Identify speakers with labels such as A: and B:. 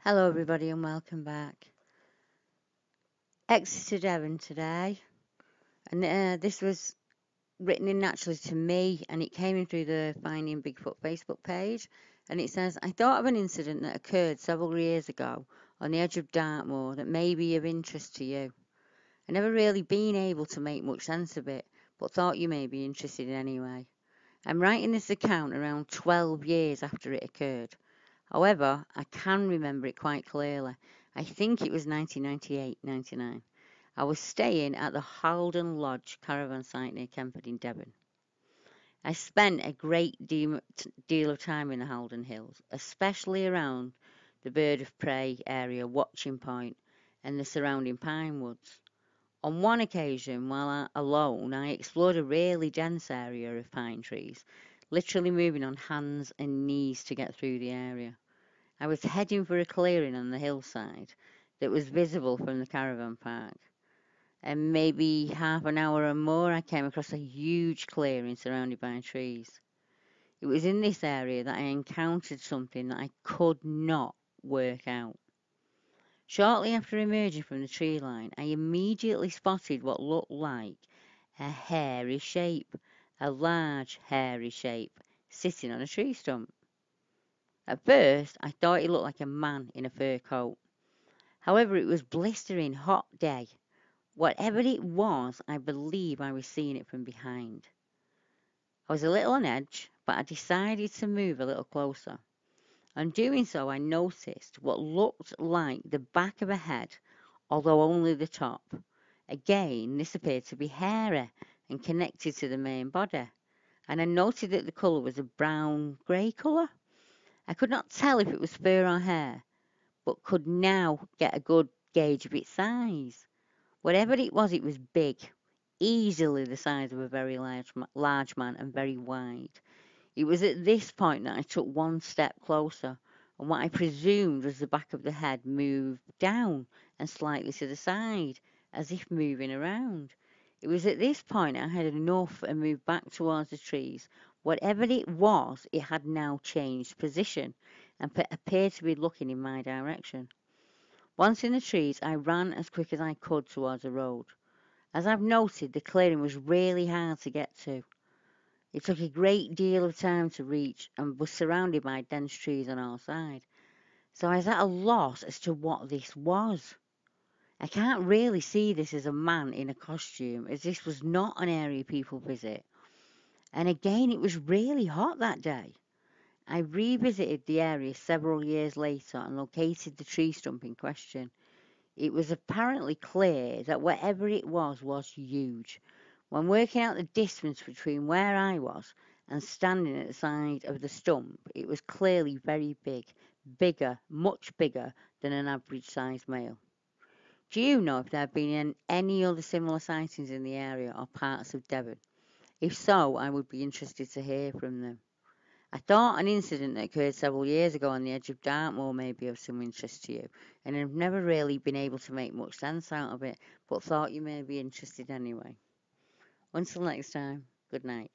A: Hello everybody and welcome back. Exeter, Devon today, and this was written in naturally to me, and it came in through the Finding Bigfoot Facebook page, and it says, I thought of an incident that occurred several years ago on the edge of Dartmoor that may be of interest to you. I never really been able to make much sense of it, but thought you may be interested anyway. I'm writing this account around 12 years after it occurred. However, I can remember it quite clearly. I think it was 1998-99. I was staying at the Haldon Lodge caravan site near Kempford in Devon. I spent a great deal of time in the Haldon Hills, especially around the bird of prey area watching point and the surrounding pine woods. On one occasion, while alone, I explored a really dense area of pine trees, literally moving on hands and knees to get through the area. I was heading for a clearing on the hillside that was visible from the caravan park, and maybe half an hour or more I came across a huge clearing surrounded by trees. It was in this area that I encountered something that I could not work out. Shortly after emerging from the tree line, I immediately spotted what looked like a hairy shape, a large hairy shape, sitting on a tree stump. At first, I thought it looked like a man in a fur coat. However, it was blistering hot day. Whatever it was, I believe I was seeing it from behind. I was a little on edge, but I decided to move a little closer. On doing so, I noticed what looked like the back of a head, although only the top. Again, this appeared to be hairy and connected to the main body, and I noted that the colour was a brown-grey colour. I could not tell if it was fur or hair, but could now get a good gauge of its size. Whatever it was big, easily the size of a very large man and very wide. It was at this point that I took one step closer, and what I presumed was the back of the head moved down and slightly to the side, as if moving around. It was at this point I had enough and moved back towards the trees. Whatever it was, it had now changed position and appeared to be looking in my direction. Once in the trees, I ran as quick as I could towards the road. As I've noted, the clearing was really hard to get to. It took a great deal of time to reach and was surrounded by dense trees on all sides, so I was at a loss as to what this was. I can't really see this as a man in a costume, as this was not an area people visit. And again, it was really hot that day. I revisited the area several years later and located the tree stump in question. It was apparently clear that whatever it was huge. When working out the distance between where I was and standing at the side of the stump, it was clearly very big, much bigger than an average sized male. Do you know if there have been any other similar sightings in the area or parts of Devon? If so, I would be interested to hear from them. I thought an incident that occurred several years ago on the edge of Dartmoor may be of some interest to you, and I've never really been able to make much sense out of it, but thought you may be interested anyway. Until next time, good night.